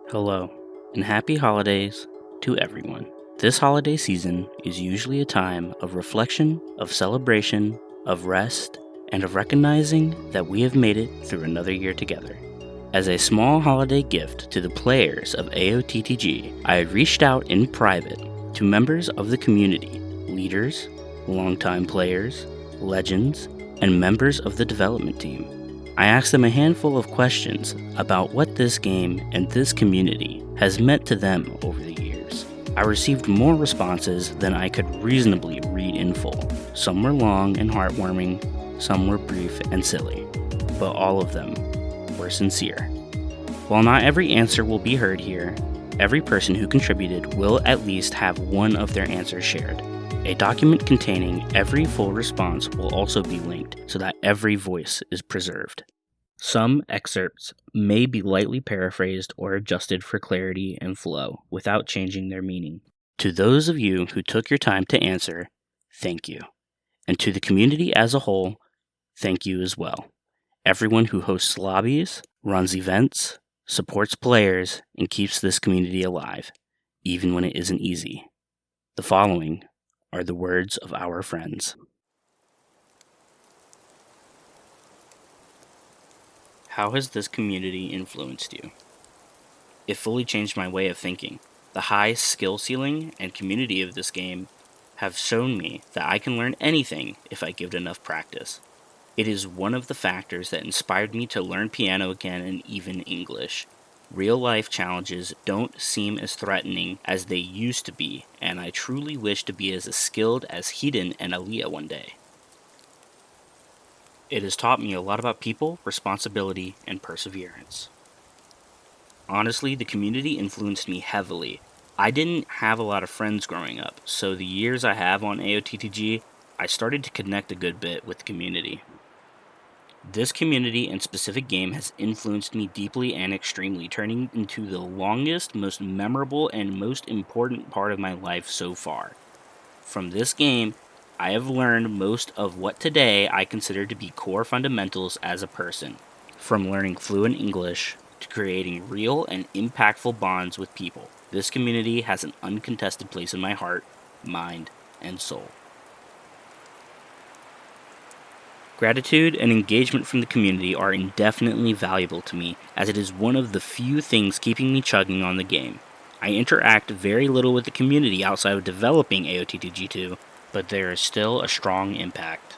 Hello, and happy holidays to everyone. This holiday season is usually a time of reflection, of celebration, of rest, and of recognizing that we have made it through another year together. As a small holiday gift to the players of AoTTG, I had reached out in private to members of the community, leaders, longtime players, legends, and members of the development team. I asked them a handful of questions about what this game and this community has meant to them over the years. I received more responses than I could reasonably read in full. Some were long and heartwarming, some were brief and silly, but all of them were sincere. While not every answer will be heard here, every person who contributed will at least have one of their answers shared. A document containing every full response will also be linked so that every voice is preserved. Some excerpts may be lightly paraphrased or adjusted for clarity and flow without changing their meaning. To those of you who took your time to answer, thank you. And to the community as a whole, thank you as well. Everyone who hosts lobbies, runs events, supports players, and keeps this community alive, even when it isn't easy. The following are the words of our friends. How has this community influenced you? It fully changed my way of thinking. The high skill ceiling and community of this game have shown me that I can learn anything if I give it enough practice. It is one of the factors that inspired me to learn piano again and even English. Real-life challenges don't seem as threatening as they used to be, and I truly wish to be as skilled as Hedon and Aaliyah one day. It has taught me a lot about people, responsibility, and perseverance. Honestly, the community influenced me heavily. I didn't have a lot of friends growing up, so the years I have on AoTTG, I started to connect a good bit with the community. This community and specific game has influenced me deeply and extremely, turning into the longest, most memorable, and most important part of my life so far. From this game, I have learned most of what today I consider to be core fundamentals as a person, from learning fluent English to creating real and impactful bonds with people. This community has an uncontested place in my heart, mind, and soul. Gratitude and engagement from the community are indefinitely valuable to me, as it is one of the few things keeping me chugging on the game. I interact very little with the community outside of developing AoTTG2, but there is still a strong impact.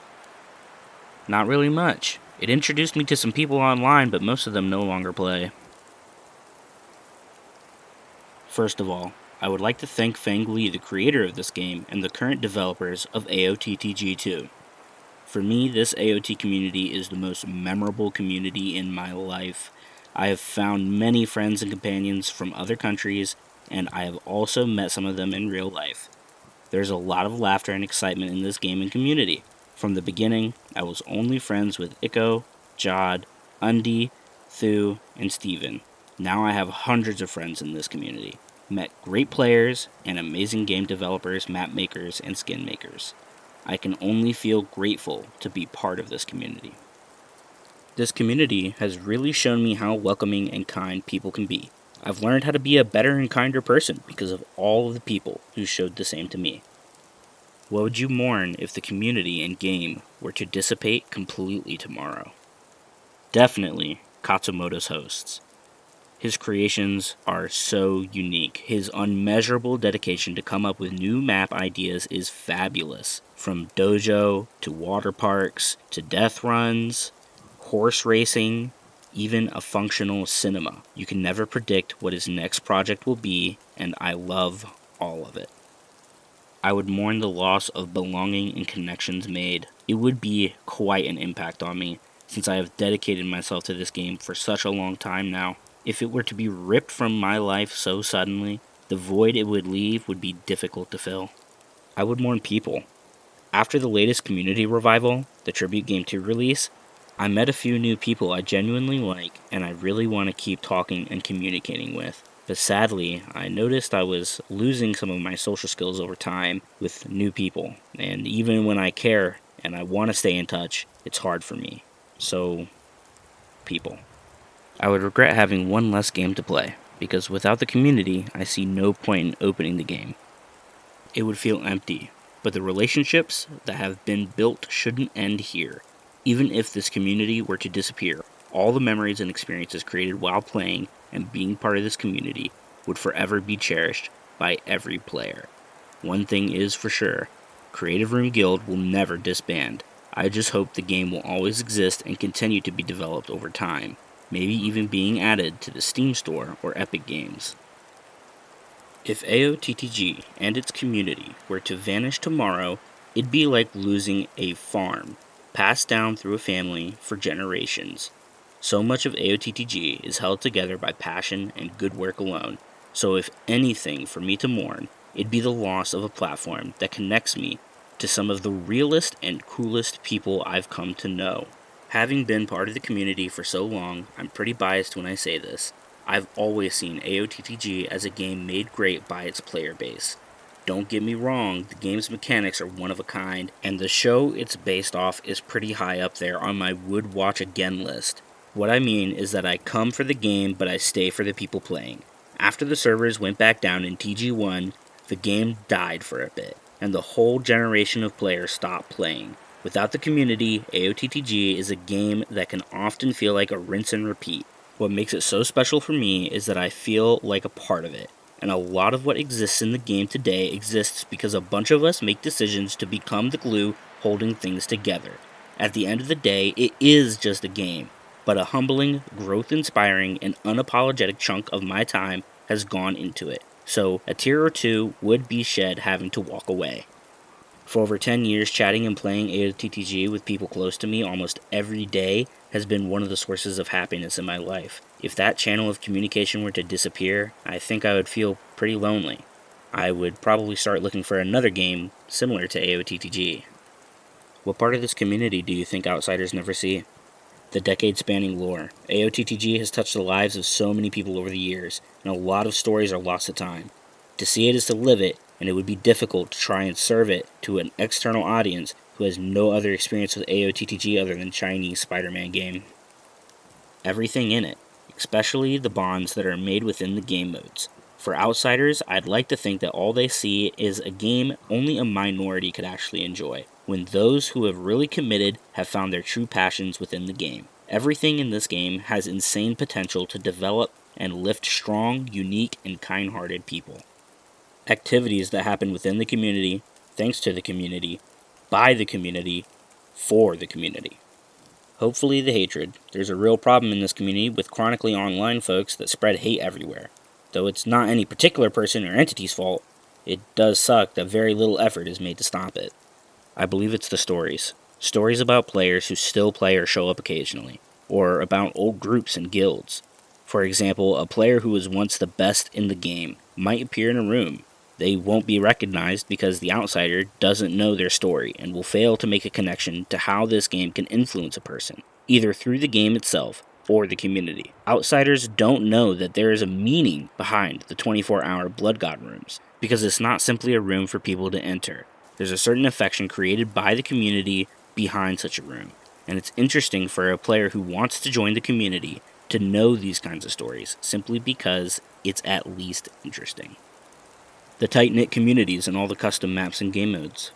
Not really much. It introduced me to some people online, but most of them no longer play. First of all, I would like to thank Fang Li, the creator of this game, and the current developers of AoTTG2. For me, this AoT community is the most memorable community in my life. I have found many friends and companions from other countries, and I have also met some of them in real life. There's a lot of laughter and excitement in this game and community. From the beginning, I was only friends with Iko, Jod, Undi, Thu, and Steven. Now I have hundreds of friends in this community. Met great players and amazing game developers, map makers, and skin makers. I can only feel grateful to be part of this community. This community has really shown me how welcoming and kind people can be. I've learned how to be a better and kinder person because of all of the people who showed the same to me. What would you mourn if the community and game were to dissipate completely tomorrow? Definitely Katsumoto's hosts. His creations are so unique. His unmeasurable dedication to come up with new map ideas is fabulous. From dojo, to water parks, to death runs, horse racing, even a functional cinema. You can never predict what his next project will be, and I love all of it. I would mourn the loss of belonging and connections made. It would be quite an impact on me, since I have dedicated myself to this game for such a long time now. If it were to be ripped from my life so suddenly, the void it would leave would be difficult to fill. I would mourn people. After the latest community revival, the Tribute Game 2 release, I met a few new people I genuinely like and I really want to keep talking and communicating with. But sadly, I noticed I was losing some of my social skills over time with new people, and even when I care and I want to stay in touch, it's hard for me. So, people. I would regret having one less game to play. because without the community, I see no point in opening the game. It would feel empty, but the relationships that have been built shouldn't end here. Even if this community were to disappear, all the memories and experiences created while playing and being part of this community would forever be cherished by every player. One thing is for sure, Creative Room Guild will never disband. I just hope the game will always exist and continue to be developed over time, maybe even being added to the Steam store or Epic Games. If AoTTG and its community were to vanish tomorrow, it'd be like losing a farm, passed down through a family for generations. So much of AoTTG is held together by passion and good work alone, so if anything for me to mourn, it'd be the loss of a platform that connects me to some of the realest and coolest people I've come to know. Having been part of the community for so long, I'm pretty biased when I say this. I've always seen AoTTG as a game made great by its player base. Don't get me wrong, the game's mechanics are one of a kind, and the show it's based off is pretty high up there on my would watch again list. What I mean is that I come for the game, but I stay for the people playing. After the servers went back down in TG1, the game died for a bit, and the whole generation of players stopped playing. Without the community, AoTTG is a game that can often feel like a rinse and repeat. What makes it so special for me is that I feel like a part of it, and a lot of what exists in the game today exists because a bunch of us make decisions to become the glue holding things together. At the end of the day, it is just a game, but a humbling, growth-inspiring, and unapologetic chunk of my time has gone into it, so a tear or two would be shed having to walk away. For over 10 years, chatting and playing AoTTG with people close to me almost every day has been one of the sources of happiness in my life. If that channel of communication were to disappear, I think I would feel pretty lonely. I would probably start looking for another game similar to AoTTG. What part of this community do you think outsiders never see? The decade-spanning lore. AoTTG has touched the lives of so many people over the years, and a lot of stories are lost to time. To see it is to live it, and it would be difficult to try and serve it to an external audience who has no other experience with AoTTG other than Chinese Spider-Man game. Everything in it, especially the bonds that are made within the game modes. For outsiders, I'd like to think that all they see is a game only a minority could actually enjoy, when those who have really committed have found their true passions within the game. Everything in this game has insane potential to develop and lift strong, unique, and kind-hearted people. Activities that happen within the community, thanks to the community, by the community, for the community. Hopefully the hatred. There's a real problem in this community with chronically online folks that spread hate everywhere. Though it's not any particular person or entity's fault, it does suck that very little effort is made to stop it. I believe it's the stories. Stories about players who still play or show up occasionally, or about old groups and guilds. For example, a player who was once the best in the game might appear in a room. They won't be recognized because the outsider doesn't know their story and will fail to make a connection to how this game can influence a person, either through the game itself or the community. Outsiders don't know that there is a meaning behind the 24-hour Blood God rooms, because it's not simply a room for people to enter. There's a certain affection created by the community behind such a room, and it's interesting for a player who wants to join the community to know these kinds of stories, simply because it's at least interesting. The tight-knit communities and all the custom maps and game modes.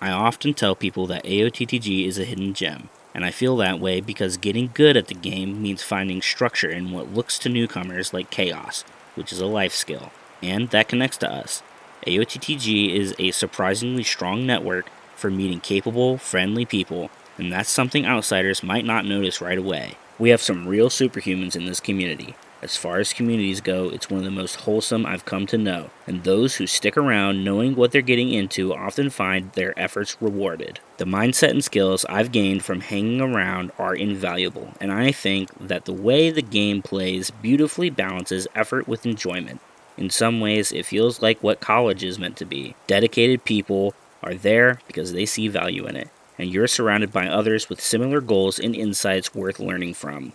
I often tell people that AoTTG is a hidden gem, and I feel that way because getting good at the game means finding structure in what looks to newcomers like chaos, which is a life skill, and that connects to us. AoTTG is a surprisingly strong network for meeting capable, friendly people, and that's something outsiders might not notice right away. We have some real superhumans in this community. As far as communities go, it's one of the most wholesome I've come to know, and those who stick around knowing what they're getting into often find their efforts rewarded. The mindset and skills I've gained from hanging around are invaluable, and I think that the way the game plays beautifully balances effort with enjoyment. In some ways, it feels like what college is meant to be. Dedicated people are there because they see value in it, and you're surrounded by others with similar goals and insights worth learning from.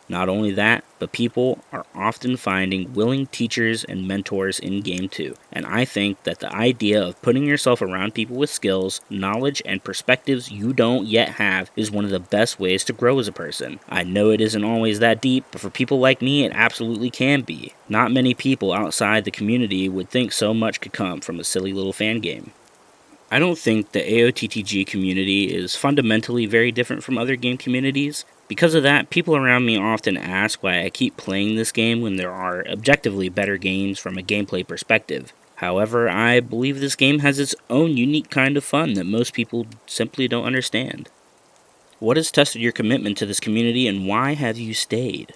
Not only that, but people are often finding willing teachers and mentors in game too. And I think that the idea of putting yourself around people with skills, knowledge, and perspectives you don't yet have is one of the best ways to grow as a person. I know it isn't always that deep, but for people like me, it absolutely can be. Not many people outside the community would think so much could come from a silly little fan game. I don't think the AoTTG community is fundamentally very different from other game communities. Because of that, people around me often ask why I keep playing this game when there are objectively better games from a gameplay perspective. However, I believe this game has its own unique kind of fun that most people simply don't understand. What has tested your commitment to this community and why have you stayed?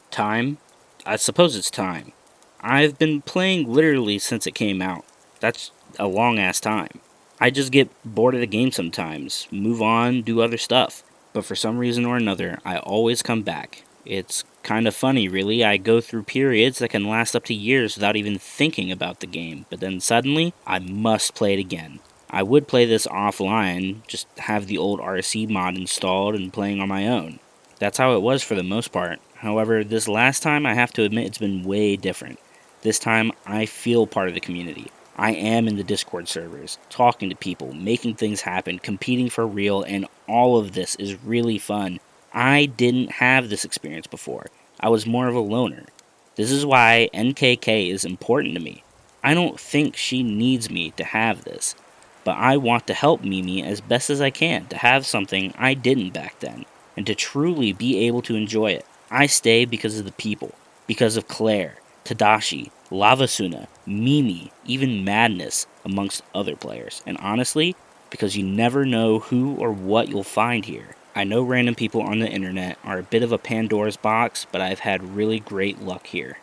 Time? I suppose it's time. I've been playing literally since it came out. That's a long ass time. I just get bored of the game sometimes, move on, do other stuff. But for some reason or another, I always come back. It's kind of funny, really. I go through periods that can last up to years without even thinking about the game, but then suddenly, I must play it again. I would play this offline, just have the old RC mod installed and playing on my own. That's how it was for the most part. However, this last time, I have to admit it's been way different. This time, I feel part of the community. I am in the Discord servers, talking to people, making things happen, competing for real, and all of this is really fun. I didn't have this experience before. I was more of a loner. This is why NKK is important to me. I don't think she needs me to have this, but I want to help Mimi as best as I can to have something I didn't back then, and to truly be able to enjoy it. I stay because of the people, because of Claire, Tadashi, Lavasuna, Mimi, even Madness, amongst other players. And honestly, because you never know who or what you'll find here. I know random people on the internet are a bit of a Pandora's box, but I've had really great luck here.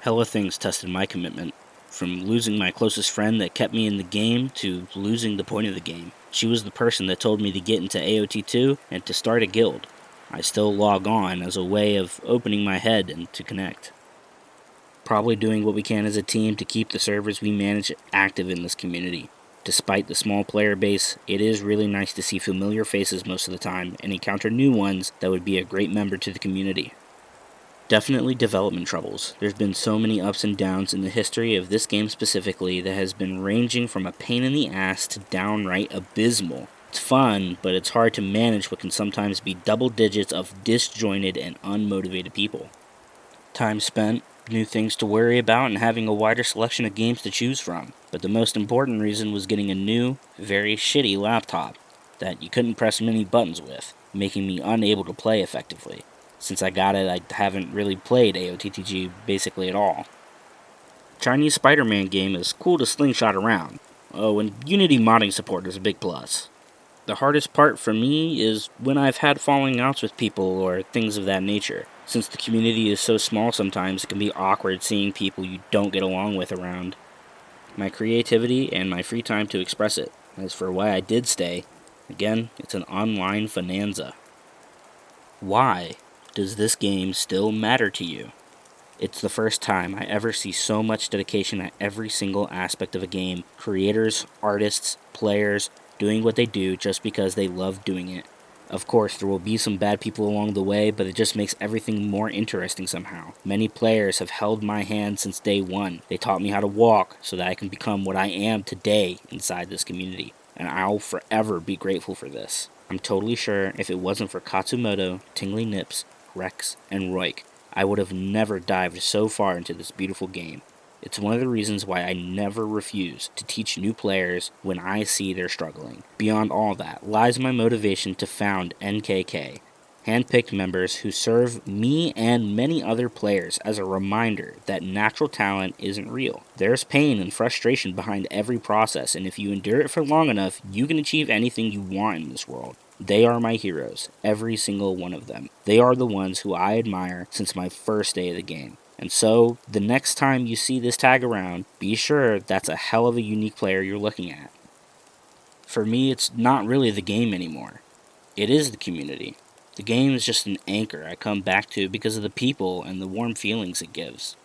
Hella things tested my commitment. From losing my closest friend that kept me in the game to losing the point of the game. She was the person that told me to get into AOT2 and to start a guild. I still log on as a way of opening my head and to connect. Probably doing what we can as a team to keep the servers we manage active in this community. Despite the small player base, it is really nice to see familiar faces most of the time and encounter new ones that would be a great member to the community. Definitely development troubles. There's been so many ups and downs in the history of this game specifically that has been ranging from a pain in the ass to downright abysmal. It's fun, but it's hard to manage what can sometimes be double digits of disjointed and unmotivated people. Time spent, new things to worry about, and having a wider selection of games to choose from. But the most important reason was getting a new, very shitty laptop that you couldn't press many buttons with, making me unable to play effectively. Since I got it, I haven't really played AoTTG basically at all. Chinese Spider-Man game is cool to slingshot around. Oh, and Unity modding support is a big plus. The hardest part for me is when I've had falling outs with people or things of that nature. Since the community is so small sometimes, it can be awkward seeing people you don't get along with around. My creativity and my free time to express it. As for why I did stay, again, it's an online bonanza. Why does this game still matter to you? It's the first time I ever see so much dedication at every single aspect of a game. Creators, artists, players, doing what they do just because they love doing it. Of course, there will be some bad people along the way, but it just makes everything more interesting somehow. Many players have held my hand since day one. They taught me how to walk so that I can become what I am today inside this community, and I'll forever be grateful for this. I'm totally sure if it wasn't for Katsumoto, Tingly Nips, Rex, and Roik, I would have never dived so far into this beautiful game. It's one of the reasons why I never refuse to teach new players when I see they're struggling. Beyond all that lies my motivation to found NKK, handpicked members who serve me and many other players as a reminder that natural talent isn't real. There's pain and frustration behind every process, and if you endure it for long enough, you can achieve anything you want in this world. They are my heroes, every single one of them. They are the ones who I admire since my first day of the game. And so, the next time you see this tag around, be sure that's a hell of a unique player you're looking at. For me, it's not really the game anymore. It is the community. The game is just an anchor I come back to because of the people and the warm feelings it gives.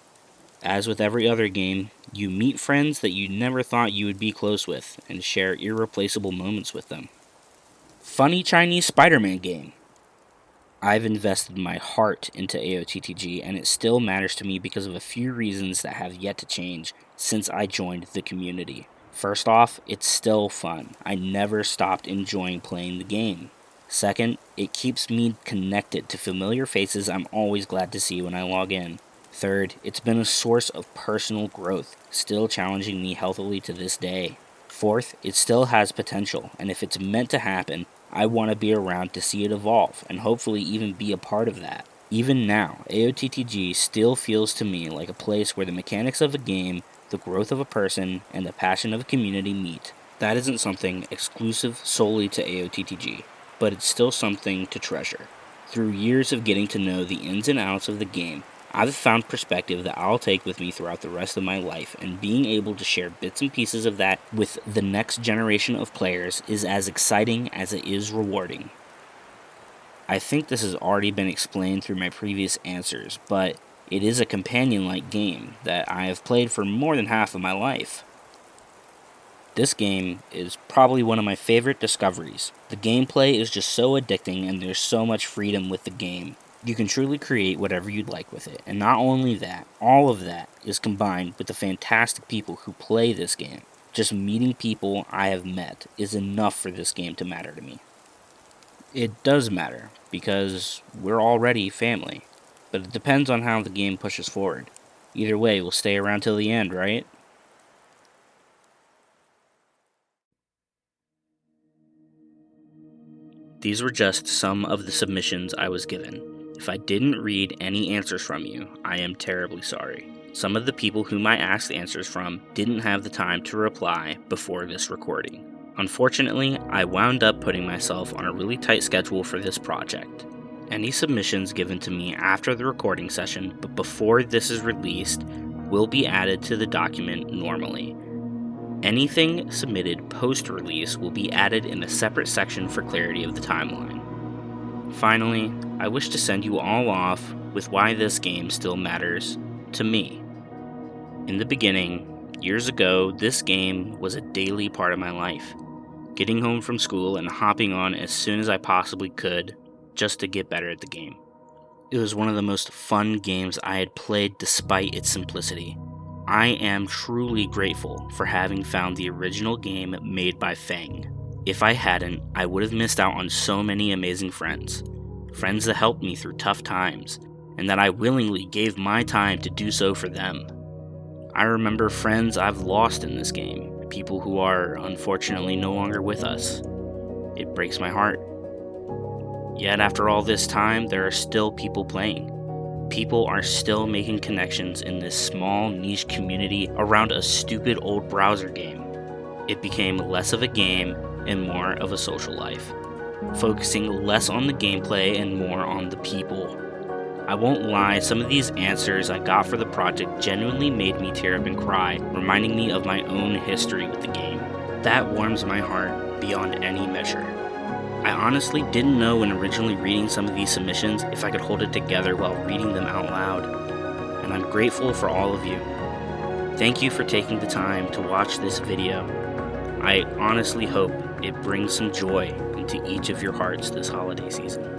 As with every other game, you meet friends that you never thought you would be close with and share irreplaceable moments with them. Funny Chinese Spider-Man game. I've invested my heart into AoTTG, and it still matters to me because of a few reasons that have yet to change since I joined the community. First off, it's still fun. I never stopped enjoying playing the game. Second, it keeps me connected to familiar faces I'm always glad to see when I log in. Third, it's been a source of personal growth, still challenging me healthily to this day. Fourth, it still has potential, and if it's meant to happen, I want to be around to see it evolve, and hopefully even be a part of that. Even now, AoTTG still feels to me like a place where the mechanics of a game, the growth of a person, and the passion of a community meet. That isn't something exclusive solely to AoTTG, but it's still something to treasure. Through years of getting to know the ins and outs of the game, I've found perspective that I'll take with me throughout the rest of my life, and being able to share bits and pieces of that with the next generation of players is as exciting as it is rewarding. I think this has already been explained through my previous answers, but it is a companion-like game that I have played for more than half of my life. This game is probably one of my favorite discoveries. The gameplay is just so addicting, and there's so much freedom with the game. You can truly create whatever you'd like with it, and not only that, all of that is combined with the fantastic people who play this game. Just meeting people I have met is enough for this game to matter to me. It does matter, because we're already family, but it depends on how the game pushes forward. Either way, we'll stay around till the end, right? These were just some of the submissions I was given. If I didn't read any answers from you, I am terribly sorry. Some of the people whom I asked answers from didn't have the time to reply before this recording. Unfortunately, I wound up putting myself on a really tight schedule for this project. Any submissions given to me after the recording session but before this is released will be added to the document normally. Anything submitted post-release will be added in a separate section for clarity of the timeline. Finally, I wish to send you all off with why this game still matters to me. In the beginning, years ago, this game was a daily part of my life. Getting home from school and hopping on as soon as I possibly could just to get better at the game. It was one of the most fun games I had played despite its simplicity. I am truly grateful for having found the original game made by Fang. If I hadn't, I would have missed out on so many amazing friends. Friends that helped me through tough times, and that I willingly gave my time to do so for them. I remember friends I've lost in this game, people who are unfortunately no longer with us. It breaks my heart. Yet after all this time, there are still people playing. People are still making connections in this small niche community around a stupid old browser game. It became less of a game and more of a social life, focusing less on the gameplay and more on the people. I won't lie, some of these answers I got for the project genuinely made me tear up and cry, reminding me of my own history with the game. That warms my heart beyond any measure. I honestly didn't know when originally reading some of these submissions if I could hold it together while reading them out loud, and I'm grateful for all of you. Thank you for taking the time to watch this video. I honestly hope it brings some joy into each of your hearts this holiday season.